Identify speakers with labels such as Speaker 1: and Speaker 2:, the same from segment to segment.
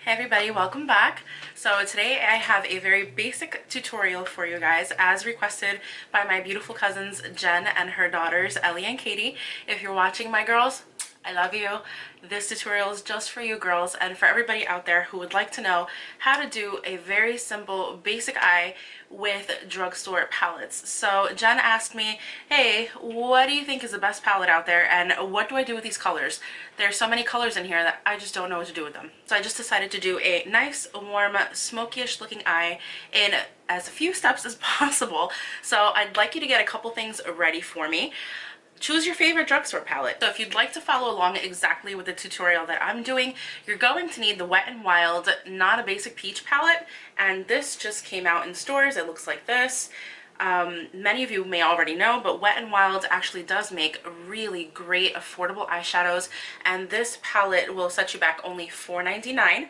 Speaker 1: Hey everybody, welcome back. So today I have a very basic tutorial for you guys as requested by my beautiful cousins Jen and her daughters Ellie and Katie. If you're watching, my girls, I love you. This tutorial is just for you girls and for everybody out there who would like to know how to do a very simple basic eye with drugstore palettes. So Jen asked me, hey, what do you think is the best palette out there and what do I do with these colors? There's so many colors in here that I just don't know what to do with them. So I just decided to do a nice, warm, smoky-ish looking eye in as few steps as possible. So I'd like you to get a couple things ready for me. Choose your favorite drugstore palette. So if you'd like to follow along exactly with the tutorial that I'm doing, you're going to need the Wet n Wild Not a Basic Peach palette, and this just came out in stores. It looks like this. Many of you may already know, but Wet n Wild actually does make really great affordable eyeshadows, and this palette will set you back only $4.99.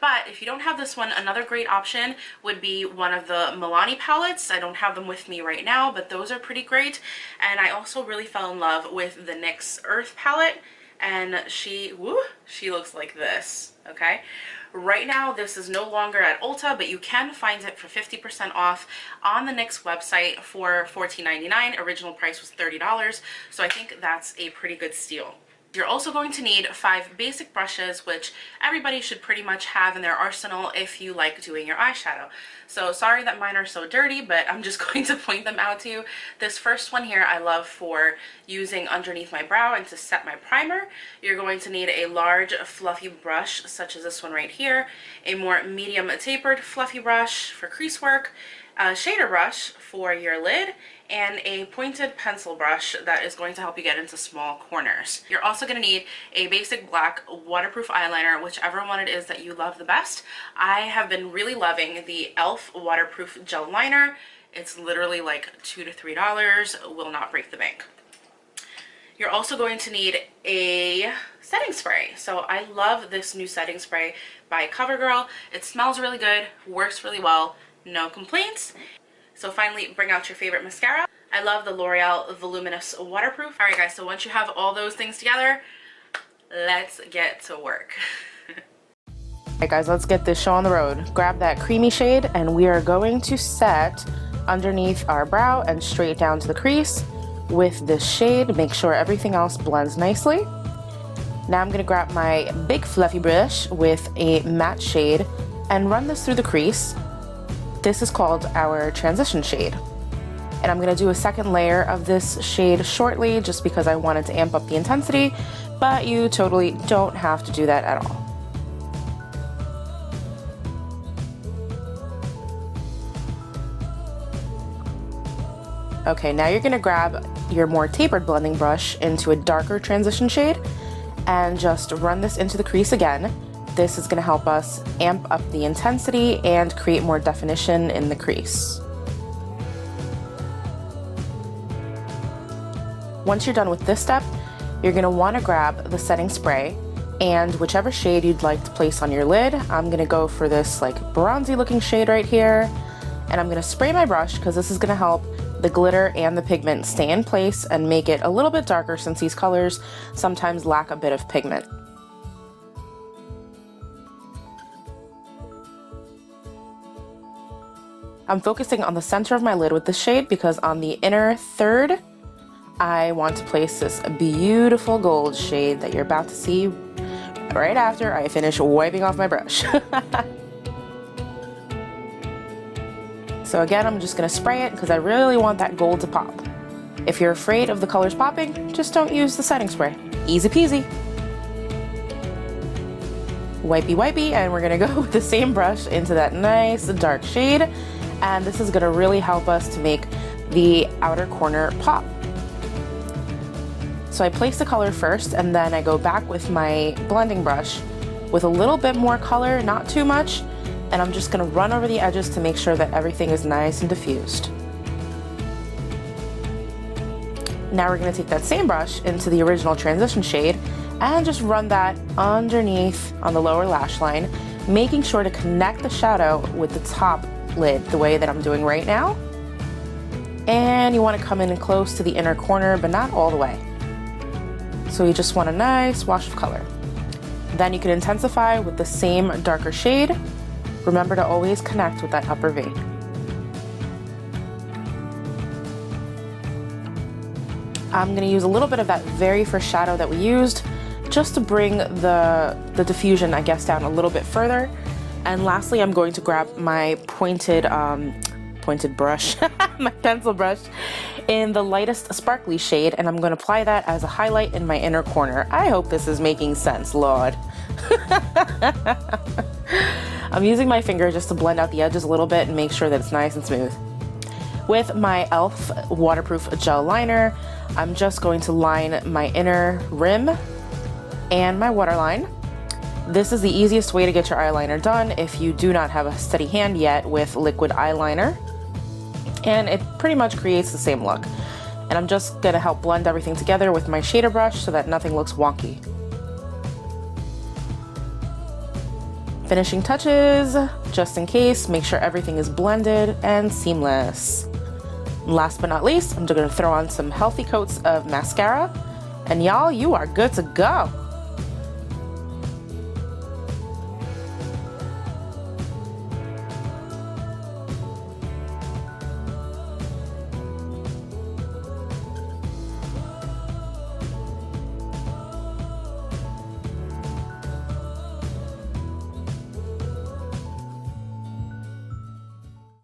Speaker 1: But if you don't have this one, another great option would be one of the Milani palettes. I don't have them with me right now, but those are pretty great. And I also really fell in love with the NYX Earth palette, and she looks like this, okay? Right now, this is no longer at Ulta, but you can find it for 50% off on the NYX website for $14.99. Original price was $30, so I think that's a pretty good steal. You're also going to need 5 basic brushes, which everybody should pretty much have in their arsenal if you like doing your eyeshadow. So sorry that mine are so dirty, but I'm just going to point them out to you. This first one here I love for using underneath my brow and to set my primer. You're going to need a large fluffy brush such as this one right here, a more medium tapered fluffy brush for crease work, a shader brush for your lid, and a pointed pencil brush that is going to help you get into small corners. You're also going to need a basic black waterproof eyeliner, whichever one it is that you love the best. I have been really loving the e.l.f. waterproof gel liner. It's literally like $2 to $3, will not break the bank. You're also going to need a setting spray. So I love this new setting spray by CoverGirl. It smells really good, works really well, no complaints. So finally, bring out your favorite mascara. I love the L'Oreal Voluminous Waterproof. Alright guys, so once you have all those things together, let's get to work.
Speaker 2: Alright guys, let's get this show on the road. Grab that creamy shade and we are going to set underneath our brow and straight down to the crease with this shade. Make sure everything else blends nicely. Now I'm going to grab my big fluffy brush with a matte shade and run this through the crease. This is called our transition shade. And I'm going to do a second layer of this shade shortly just because I wanted to amp up the intensity, but you totally don't have to do that at all. Okay, now you're going to grab your more tapered blending brush into a darker transition shade and just run this into the crease again. This is going to help us amp up the intensity and create more definition in the crease. Once you're done with this step, you're going to want to grab the setting spray and whichever shade you'd like to place on your lid. I'm going to go for this like bronzy looking shade right here, and I'm going to spray my brush because this is going to help the glitter and the pigment stay in place and make it a little bit darker since these colors sometimes lack a bit of pigment. I'm focusing on the center of my lid with this shade because on the inner third, I want to place this beautiful gold shade that you're about to see right after I finish wiping off my brush. So again, I'm just going to spray it because I really want that gold to pop. If you're afraid of the colors popping, just don't use the setting spray. Easy peasy. Wipey wipey, and we're going to go with the same brush into that nice dark shade. And this is going to really help us to make the outer corner pop. So I place the color first and then I go back with my blending brush with a little bit more color, not too much, and I'm just going to run over the edges to make sure that everything is nice and diffused. Now we're going to take that same brush into the original transition shade and just run that underneath on the lower lash line, making sure to connect the shadow with the top lid the way that I'm doing right now. And you want to come in close to the inner corner, but not all the way. So you just want a nice wash of color. Then you can intensify with the same darker shade. Remember to always connect with that upper V. I'm going to use a little bit of that very first shadow that we used just to bring the diffusion, I guess, down a little bit further. And lastly, I'm going to grab my pointed brush, my pencil brush, in the lightest sparkly shade, and I'm going to apply that as a highlight in my inner corner. I hope this is making sense, Lord. I'm using my finger just to blend out the edges a little bit and make sure that it's nice and smooth. With my e.l.f. waterproof gel liner, I'm just going to line my inner rim and my waterline. This is the easiest way to get your eyeliner done if you do not have a steady hand yet with liquid eyeliner. And it pretty much creates the same look. And I'm just going to help blend everything together with my shader brush so that nothing looks wonky. Finishing touches, just in case, make sure everything is blended and seamless. Last but not least, I'm just going to throw on some healthy coats of mascara, and y'all, you are good to go.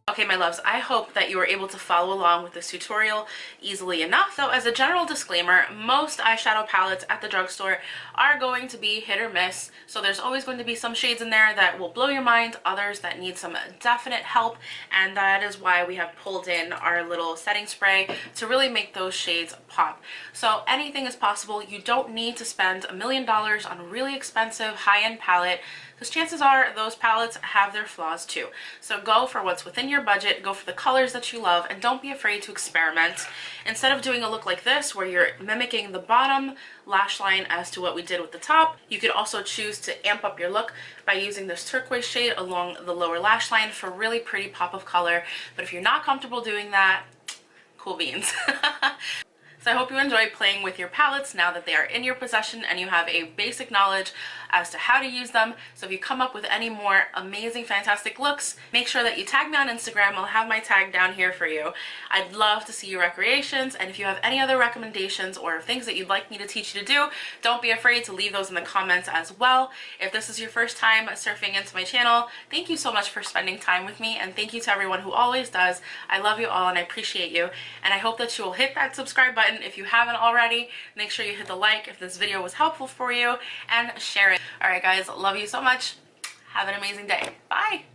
Speaker 1: Okay, my loves, I hope that you were able to follow along with this tutorial easily enough. So as a general disclaimer, most eyeshadow palettes at the drugstore are going to be hit or miss. So there's always going to be some shades in there that will blow your mind, others that need some definite help, and that is why we have pulled in our little setting spray to really make those shades pop. So anything is possible. You don't need to spend $1 million on a really expensive high-end palette, because chances are those palettes have their flaws too. So go for what's within your budget, go for the colors that you love, and don't be afraid to experiment. Instead of doing a look like this where you're mimicking the bottom lash line as to what we did with the top, you could also choose to amp up your look by using this turquoise shade along the lower lash line for really pretty pop of color. But if you're not comfortable doing that, cool beans. So I hope you enjoy playing with your palettes now that they are in your possession and you have a basic knowledge as to how to use them. So if you come up with any more amazing, fantastic looks, make sure that you tag me on Instagram. I'll have my tag down here for you. I'd love to see your recreations, and if you have any other recommendations or things that you'd like me to teach you to do, don't be afraid to leave those in the comments as well. If this is your first time surfing into my channel, thank you so much for spending time with me, and thank you to everyone who always does. I love you all and I appreciate you, and I hope that you will hit that subscribe button if you haven't already. Make sure you hit the like if this video was helpful for you, and share it. Alright guys, love you so much. Have an amazing day. Bye!